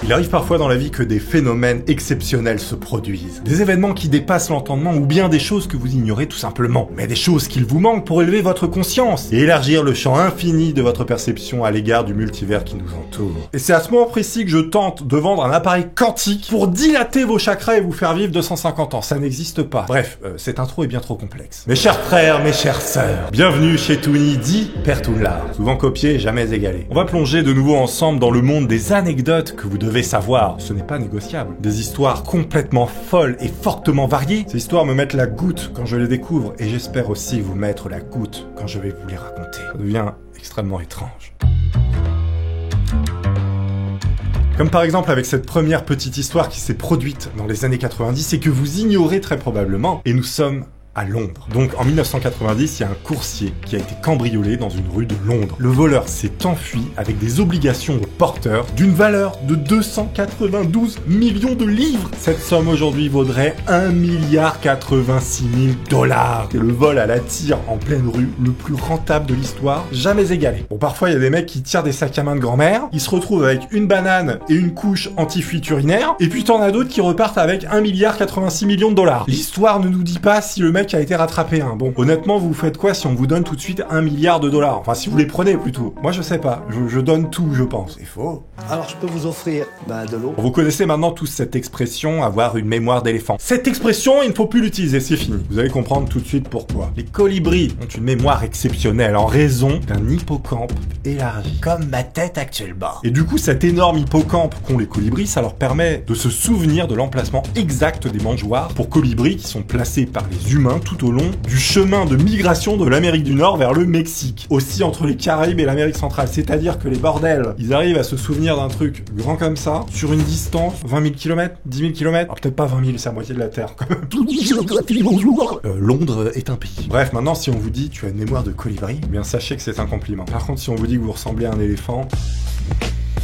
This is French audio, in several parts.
Il arrive parfois dans la vie que des phénomènes exceptionnels se produisent. Des événements qui dépassent l'entendement ou bien des choses que vous ignorez tout simplement. Mais des choses qu'il vous manque pour élever votre conscience et élargir le champ infini de votre perception à l'égard du multivers qui nous entoure. Et c'est à ce moment précis que je tente de vendre un appareil quantique pour dilater vos chakras et vous faire vivre 250 ans. Ça n'existe pas. Bref, cette intro est bien trop complexe. Mes chers frères, mes chères sœurs, bienvenue chez Toony, dit Père Toonlar. Souvent copié, jamais égalé. On va plonger de nouveau ensemble dans le monde des anecdotes que vous devez savoir. Ce n'est pas négociable. Des histoires complètement folles et fortement variées. Ces histoires me mettent la goutte quand je les découvre et j'espère aussi vous mettre la goutte quand je vais vous les raconter. Ça devient extrêmement étrange. Comme par exemple avec cette première petite histoire qui s'est produite dans les années 90 et que vous ignorez très probablement. Et nous sommes à Londres. Donc en 1990, il y a un coursier qui a été cambriolé dans une rue de Londres. Le voleur s'est enfui avec des obligations au porteur d'une valeur de 292 millions de livres. Cette somme aujourd'hui vaudrait 1,86 milliard $. C'est le vol à la tire en pleine rue le plus rentable de l'histoire, jamais égalé. Bon, parfois il y a des mecs qui tirent des sacs à main de grand-mère, ils se retrouvent avec une banane et une couche anti-fuite urinaire, et puis t'en as d'autres qui repartent avec 1,86 milliard $. L'histoire ne nous dit pas si le mec a été rattrapé, hein. Bon, honnêtement, vous faites quoi si on vous donne tout de suite 1 milliard $? Enfin, si vous les prenez, plutôt. Moi, je sais pas. Je donne tout, je pense. C'est faux. Alors, je peux vous offrir, de l'eau. Vous connaissez maintenant tous cette expression, avoir une mémoire d'éléphant. Cette expression, il ne faut plus l'utiliser, c'est fini. Vous allez comprendre tout de suite pourquoi. Les colibris ont une mémoire exceptionnelle en raison d'un hippocampe élargi. Comme ma tête actuellement. Et du coup, cet énorme hippocampe qu'ont les colibris, ça leur permet de se souvenir de l'emplacement exact des mangeoires pour colibris qui sont placés par les humains tout au long du chemin de migration de l'Amérique du Nord vers le Mexique. Aussi entre les Caraïbes et l'Amérique centrale. C'est-à-dire que les bordels, ils arrivent à se souvenir d'un truc grand comme ça, sur une distance, 20 000 km, 10 000 km. Alors peut-être pas 20 000, c'est la moitié de la Terre quand même. Londres est un pays. Bref, maintenant si on vous dit tu as une mémoire de colibri, eh bien sachez que c'est un compliment. Par contre, si on vous dit que vous ressemblez à un éléphant...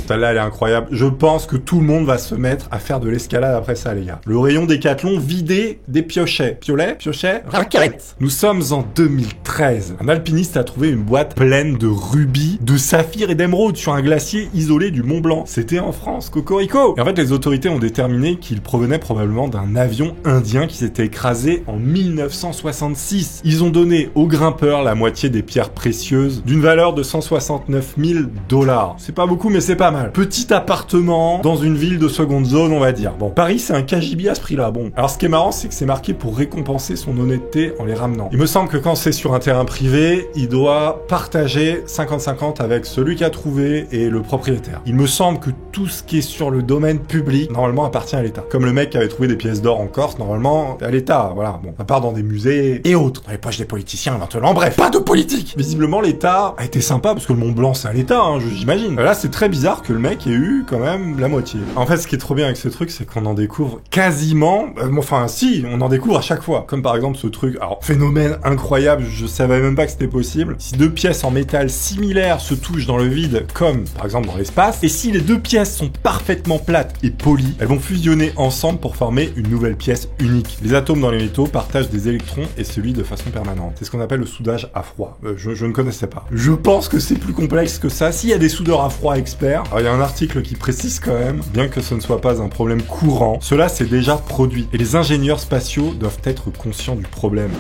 Celle-là, elle est incroyable. Je pense que tout le monde va se mettre à faire de l'escalade après ça, les gars. Le rayon Décathlon vidé des piochets. Piochets raquettes. Nous sommes en 2013. Un alpiniste a trouvé une boîte pleine de rubis, de saphirs et d'émeraudes sur un glacier isolé du Mont Blanc. C'était en France, cocorico. Et en fait, les autorités ont déterminé qu'il provenait probablement d'un avion indien qui s'était écrasé en 1966. Ils ont donné aux grimpeurs la moitié des pierres précieuses d'une valeur de 169 000 $. C'est pas beaucoup, mais c'est pas mal. Petit appartement dans une ville de seconde zone, on va dire. Bon, Paris, c'est un KGB à ce prix-là. Bon. Alors, ce qui est marrant, c'est que c'est marqué pour récompenser son honnêteté en les ramenant. Il me semble que quand c'est sur un terrain privé, il doit partager 50-50 avec celui qui a trouvé et le propriétaire. Il me semble que tout ce qui est sur le domaine public, normalement, appartient à l'État. Comme le mec qui avait trouvé des pièces d'or en Corse, normalement, à l'État. Voilà. Bon, à part dans des musées et autres. Dans les poches des politiciens, éventuellement. Bref, pas de politique. Visiblement, l'État a été sympa parce que le Mont Blanc, c'est à l'État, hein, j'imagine. Là, c'est très bizarre que le mec ait eu quand même la moitié. En fait, ce qui est trop bien avec ce truc, c'est qu'on en découvre quasiment... enfin, si, on en découvre à chaque fois. Comme par exemple ce truc, alors, phénomène incroyable, je savais même pas que c'était possible. Si deux pièces en métal similaires se touchent dans le vide, comme par exemple dans l'espace, et si les deux pièces sont parfaitement plates et polies, elles vont fusionner ensemble pour former une nouvelle pièce unique. Les atomes dans les métaux partagent des électrons et celui de façon permanente. C'est ce qu'on appelle le soudage à froid. Je ne connaissais pas. Je pense que c'est plus complexe que ça. S'il y a des soudeurs à froid experts, alors, il y a un article qui précise quand même, bien que ce ne soit pas un problème courant, cela s'est déjà produit. Et les ingénieurs spatiaux doivent être conscients du problème.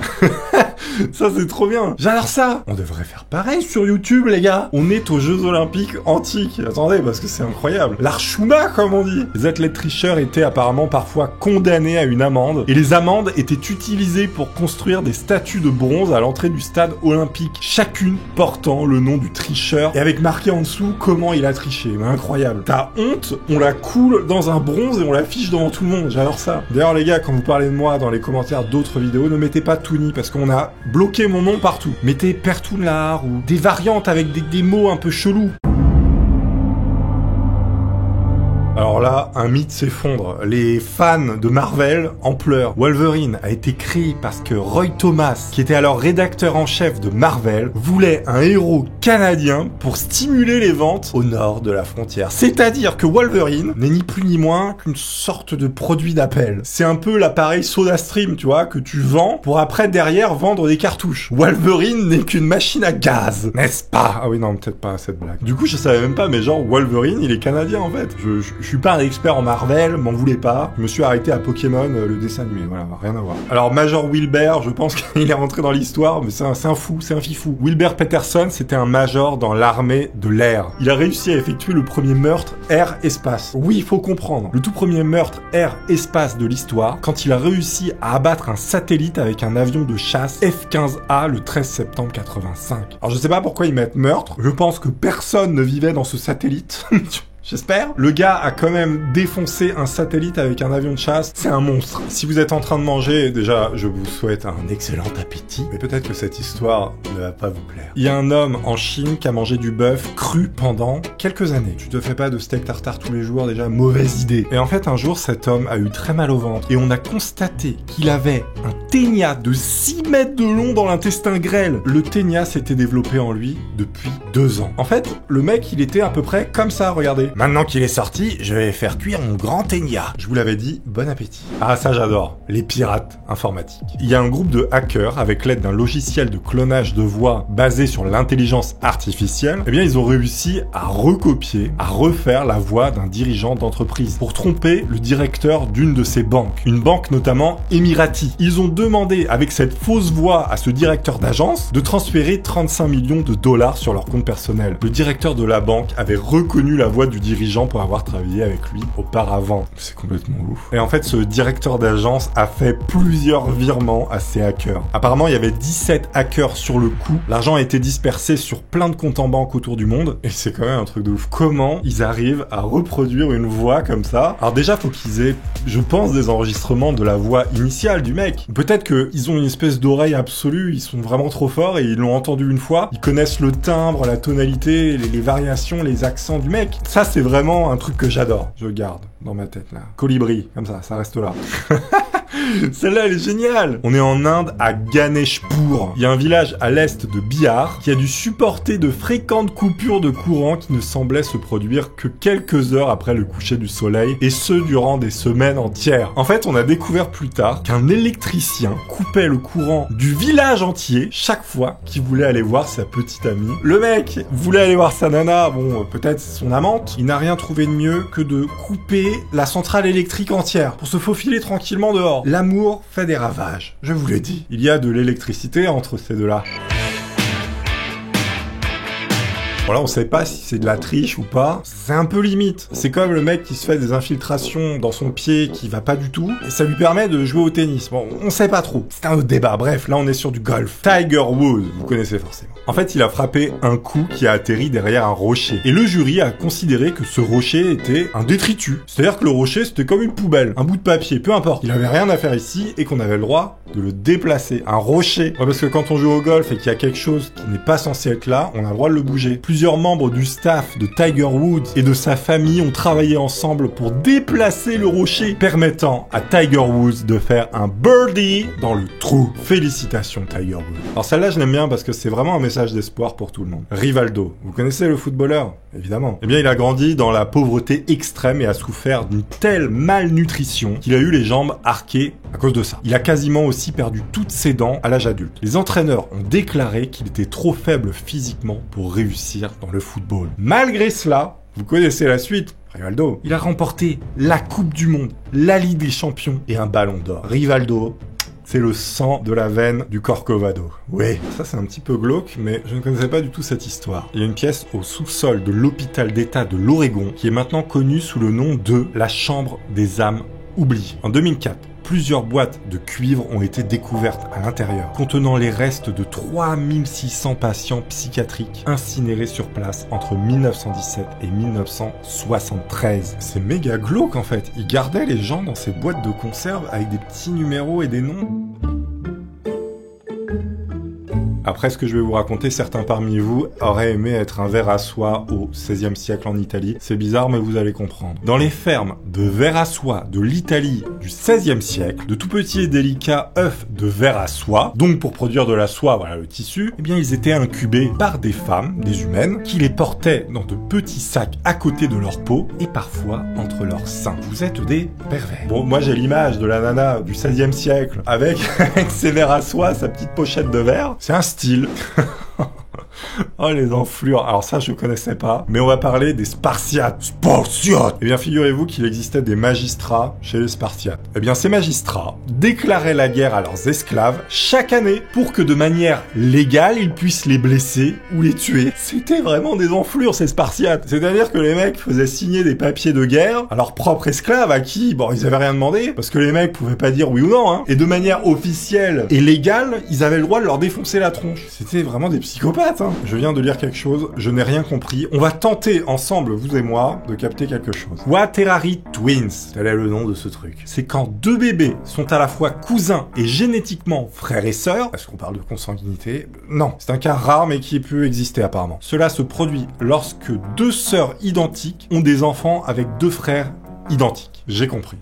Ça, c'est trop bien. J'adore ça. On devrait faire pareil sur YouTube, les gars. On est aux Jeux Olympiques antiques. Attendez, parce que c'est incroyable. L'Archuma, comme on dit. Les athlètes tricheurs étaient apparemment parfois condamnés à une amende. Et les amendes étaient utilisées pour construire des statues de bronze à l'entrée du stade olympique. Chacune portant le nom du tricheur et avec marqué en dessous comment il a triché. Mais incroyable. T'as honte, on la coule dans un bronze et on l'affiche devant tout le monde. J'adore ça. D'ailleurs, les gars, quand vous parlez de moi dans les commentaires d'autres vidéos, ne mettez pas Toony parce qu'on a bloqué mon nom partout. Mettez Père Toonlar ou des variantes avec des mots un peu chelous. Alors là, un mythe s'effondre. Les fans de Marvel en pleurent. Wolverine a été créé parce que Roy Thomas, qui était alors rédacteur en chef de Marvel, voulait un héros canadien pour stimuler les ventes au nord de la frontière. C'est-à-dire que Wolverine n'est ni plus ni moins qu'une sorte de produit d'appel. C'est un peu l'appareil SodaStream, tu vois, que tu vends pour après derrière vendre des cartouches. Wolverine n'est qu'une machine à gaz, n'est-ce pas? Ah oui, non, peut-être pas cette blague. Du coup, je savais même pas, mais genre, Wolverine, il est canadien en fait. Je suis pas un expert en Marvel, m'en voulez pas. Je me suis arrêté à Pokémon, le dessin animé, voilà, rien à voir. Alors Major Wilbur, je pense qu'il est rentré dans l'histoire, mais c'est un fou, c'est un fifou. Wilbur Peterson, c'était un major dans l'armée de l'air. Il a réussi à effectuer le premier meurtre air-espace. Oui, il faut comprendre. Le tout premier meurtre air-espace de l'histoire, quand il a réussi à abattre un satellite avec un avion de chasse F-15A le 13 septembre 85. Alors je sais pas pourquoi ils mettent meurtre, je pense que personne ne vivait dans ce satellite. J'espère. Le gars a quand même défoncé un satellite avec un avion de chasse. C'est un monstre. Si vous êtes en train de manger, déjà, je vous souhaite un excellent appétit. Mais peut-être que cette histoire ne va pas vous plaire. Il y a un homme en Chine qui a mangé du bœuf cru pendant quelques années. Tu te fais pas de steak tartare tous les jours, déjà, mauvaise idée. Et en fait, un jour, cet homme a eu très mal au ventre. Et on a constaté qu'il avait un ténia de 6 mètres de long dans l'intestin grêle. Le ténia s'était développé en lui depuis 2 ans. En fait, le mec, il était à peu près comme ça, regardez. Maintenant qu'il est sorti, je vais faire cuire mon grand ténia. Je vous l'avais dit, bon appétit. Ah, ça j'adore, les pirates informatiques. Il y a un groupe de hackers, avec l'aide d'un logiciel de clonage de voix basé sur l'intelligence artificielle, eh bien ils ont réussi à recopier, à refaire la voix d'un dirigeant d'entreprise pour tromper le directeur d'une de ces banques. Une banque notamment émirati. Ils ont demandé, avec cette fausse voix à ce directeur d'agence, de transférer 35 millions de dollars sur leur compte personnel. Le directeur de la banque avait reconnu la voix du dirigeant pour avoir travaillé avec lui auparavant. C'est complètement ouf. Et en fait, ce directeur d'agence a fait plusieurs virements à ces hackers. Apparemment, il y avait 17 hackers sur le coup. L'argent a été dispersé sur plein de comptes en banque autour du monde. Et c'est quand même un truc de ouf. Comment ils arrivent à reproduire une voix comme ça? Alors déjà, faut qu'ils aient, je pense, des enregistrements de la voix initiale du mec. Peut-être qu'ils ont une espèce d'oreille absolue, ils sont vraiment trop forts et ils l'ont entendu une fois. Ils connaissent le timbre, la tonalité, les variations, les accents du mmec. Ça, c'est vraiment un truc que j'adore. Je garde dans ma tête, là. Colibri, comme ça reste là. Celle-là, elle est géniale. On est en Inde, à Ganeshpur. Il y a un village à l'est de Bihar qui a dû supporter de fréquentes coupures de courant qui ne semblaient se produire que quelques heures après le coucher du soleil, et ce durant des semaines entières. En fait, on a découvert plus tard qu'un électricien coupait le courant du village entier chaque fois qu'il voulait aller voir sa petite amie. Le mec voulait aller voir sa nana, bon, peut-être son amante. Il n'a rien trouvé de mieux que de couper la centrale électrique entière pour se faufiler tranquillement dehors. L'amour fait des ravages, je vous le dis. Il y a de l'électricité entre ces deux-là. Voilà, on sait pas si c'est de la triche ou pas. C'est un peu limite. C'est comme le mec qui se fait des infiltrations dans son pied qui va pas du tout, et ça lui permet de jouer au tennis. Bon, on sait pas trop. C'est un autre débat. Bref, là on est sur du golf. Tiger Woods, vous connaissez forcément. En fait, il a frappé un coup qui a atterri derrière un rocher. Et le jury a considéré que ce rocher était un détritus. C'est-à-dire que le rocher, c'était comme une poubelle, un bout de papier, peu importe. Il avait rien à faire ici et qu'on avait le droit de le déplacer. Un rocher. Ouais, parce que quand on joue au golf et qu'il y a quelque chose qui n'est pas censé être là, on a le droit de le bouger. Plusieurs membres du staff de Tiger Woods et de sa famille ont travaillé ensemble pour déplacer le rocher, permettant à Tiger Woods de faire un birdie dans le trou. Félicitations Tiger Woods. Alors celle-là, je l'aime bien parce que c'est vraiment un message d'espoir pour tout le monde. Rivaldo, vous connaissez le footballeur? Évidemment. Eh bien, il a grandi dans la pauvreté extrême et a souffert d'une telle malnutrition qu'il a eu les jambes arquées à cause de ça. Il a quasiment aussi perdu toutes ses dents à l'âge adulte. Les entraîneurs ont déclaré qu'il était trop faible physiquement pour réussir dans le football. Malgré cela, vous connaissez la suite. Rivaldo, il a remporté la Coupe du Monde, la Ligue des Champions et un Ballon d'Or. Rivaldo, c'est le sang de la veine du Corcovado. Oui, ça c'est un petit peu glauque, mais je ne connaissais pas du tout cette histoire. Il y a une pièce au sous-sol de l'hôpital d'État de l'Oregon qui est maintenant connue sous le nom de la Chambre des âmes oubliées. En 2004, plusieurs boîtes de cuivre ont été découvertes à l'intérieur, contenant les restes de 3600 patients psychiatriques incinérés sur place entre 1917 et 1973. C'est méga glauque en fait. Ils gardaient les gens dans ces boîtes de conserve avec des petits numéros et des noms. Après ce que je vais vous raconter, certains parmi vous auraient aimé être un ver à soie au XVIe siècle en Italie. C'est bizarre, mais vous allez comprendre. Dans les fermes de vers à soie de l'Italie du XVIe siècle, de tout petits et délicats œufs de vers à soie, donc pour produire de la soie, voilà le tissu, eh bien ils étaient incubés par des femmes, des humaines, qui les portaient dans de petits sacs à côté de leur peau et parfois entre leurs seins. Vous êtes des pervers. Bon, moi j'ai l'image de la nana du XVIe siècle avec ses vers à soie, sa petite pochette de verre. C'est un style. Oh, les enflures. Alors ça, je connaissais pas. Mais on va parler des Spartiates. Spartiates! Eh bien, figurez-vous qu'il existait des magistrats chez les Spartiates. Eh bien, ces magistrats déclaraient la guerre à leurs esclaves chaque année pour que de manière légale, ils puissent les blesser ou les tuer. C'était vraiment des enflures, ces Spartiates. C'est-à-dire que les mecs faisaient signer des papiers de guerre à leurs propres esclaves à qui, bon, ils avaient rien demandé, parce que les mecs pouvaient pas dire oui ou non, hein. Et de manière officielle et légale, ils avaient le droit de leur défoncer la tronche. C'était vraiment des psychopathes, hein. Je viens de lire quelque chose, je n'ai rien compris. On va tenter ensemble, vous et moi, de capter quelque chose. Quaternary Twins, tel est le nom de ce truc. C'est quand deux bébés sont à la fois cousins et génétiquement frères et sœurs. Est-ce qu'on parle de consanguinité? Non, c'est un cas rare mais qui peut exister apparemment. Cela se produit lorsque deux sœurs identiques ont des enfants avec deux frères identiques. J'ai compris.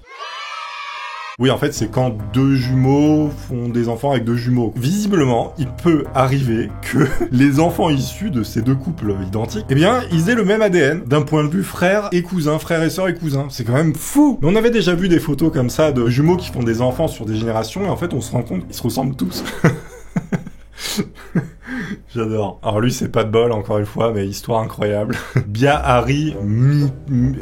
Oui, en fait, c'est quand deux jumeaux font des enfants avec deux jumeaux. Visiblement, il peut arriver que les enfants issus de ces deux couples identiques, eh bien, ils aient le même ADN d'un point de vue frère et cousin, frère et sœur et cousin. C'est quand même fou. Mais on avait déjà vu des photos comme ça de jumeaux qui font des enfants sur des générations et en fait, on se rend compte qu'ils se ressemblent tous. J'adore. Alors lui, c'est pas de bol, encore une fois, mais histoire incroyable. Bihari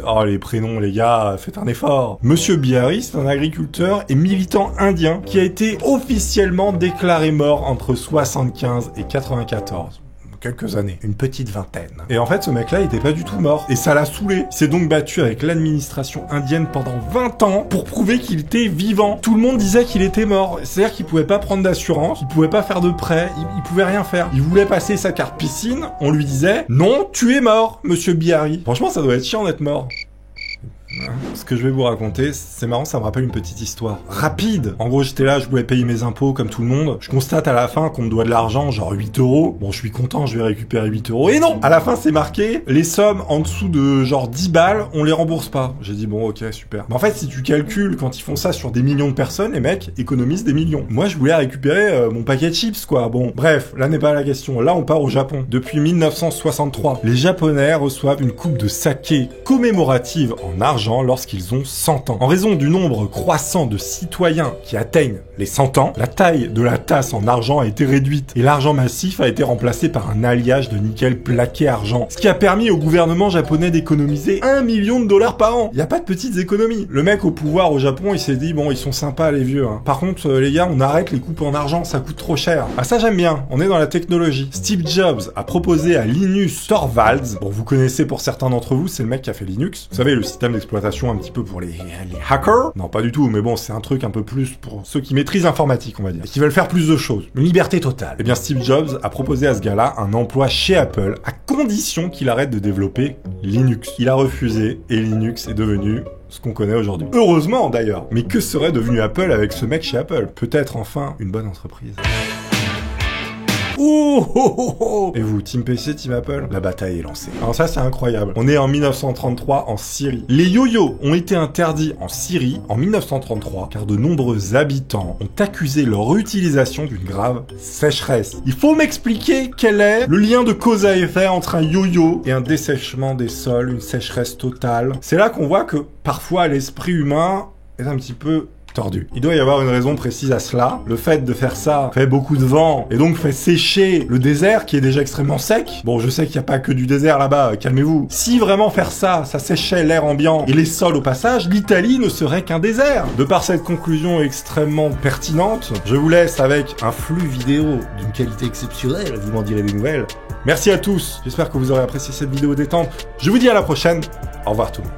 Oh, les prénoms, les gars, faites un effort. Monsieur Bihari, c'est un agriculteur et militant indien qui a été officiellement déclaré mort entre 75 et 94. Quelques années, une petite vingtaine. Et en fait, ce mec-là, il était pas du tout mort. Et ça l'a saoulé. Il s'est donc battu avec l'administration indienne pendant 20 ans pour prouver qu'il était vivant. Tout le monde disait qu'il était mort. C'est-à-dire qu'il pouvait pas prendre d'assurance, il pouvait pas faire de prêt, il pouvait rien faire. Il voulait passer sa carte piscine, on lui disait « Non, tu es mort, monsieur Bihari ». Franchement, ça doit être chiant d'être mort. Ce que je vais vous raconter, c'est marrant, ça me rappelle une petite histoire rapide. En gros, j'étais là, je voulais payer mes impôts comme tout le monde. Je constate à la fin qu'on me doit de l'argent, genre 8 €. Bon, je suis content, je vais récupérer 8 €. Et non! À la fin, c'est marqué, les sommes en dessous de genre 10 balles, on les rembourse pas. J'ai dit, bon, ok, super. Mais en fait, si tu calcules, quand ils font ça sur des millions de personnes, les mecs économisent des millions. Moi, je voulais récupérer mon paquet de chips, quoi. Bon, bref, là n'est pas la question. Là, on part au Japon. Depuis 1963, les Japonais reçoivent une coupe de saké commémorative en argent lorsqu'ils ont 100 ans. En raison du nombre croissant de citoyens qui atteignent les 100 ans, la taille de la tasse en argent a été réduite et l'argent massif a été remplacé par un alliage de nickel plaqué argent, ce qui a permis au gouvernement japonais d'économiser $1 million par an. Il n'y a pas de petites économies. Le mec au pouvoir au Japon, il s'est dit, bon, ils sont sympas les vieux, hein. Par contre, les gars, on arrête les coupes en argent, ça coûte trop cher. Ah, ça j'aime bien, on est dans la technologie. Steve Jobs a proposé à Linus Torvalds, bon, vous connaissez pour certains d'entre vous, c'est le mec qui a fait Linux. Vous savez, le système d'exploitation un petit peu pour les hackers. Non, pas du tout, mais bon, c'est un truc un peu plus pour ceux qui maîtrisent l'informatique, on va dire. Et qui veulent faire plus de choses. Une liberté totale. Eh bien, Steve Jobs a proposé à ce gars-là un emploi chez Apple à condition qu'il arrête de développer Linux. Il a refusé et Linux est devenu ce qu'on connaît aujourd'hui. Heureusement, d'ailleurs. Mais que serait devenu Apple avec ce mec chez Apple? Peut-être enfin une bonne entreprise. Oh, oh, oh, oh. Et vous, Team PC, Team Apple? La bataille est lancée. Alors ça, c'est incroyable. On est en 1933 en Syrie. Les yo-yo ont été interdits en Syrie en 1933 car de nombreux habitants ont accusé leur utilisation d'une grave sécheresse. Il faut m'expliquer quel est le lien de cause à effet entre un yo-yo et un dessèchement des sols, une sécheresse totale. C'est là qu'on voit que parfois l'esprit humain est un petit peu tordu. Il doit y avoir une raison précise à cela. Le fait de faire ça fait beaucoup de vent et donc fait sécher le désert qui est déjà extrêmement sec. Bon, je sais qu'il n'y a pas que du désert là-bas, calmez-vous. Si vraiment faire ça, ça séchait l'air ambiant et les sols au passage, l'Italie ne serait qu'un désert. De par cette conclusion extrêmement pertinente, je vous laisse avec un flux vidéo d'une qualité exceptionnelle, vous m'en direz des nouvelles. Merci à tous, j'espère que vous aurez apprécié cette vidéo détente. Je vous dis à la prochaine, au revoir tout le monde.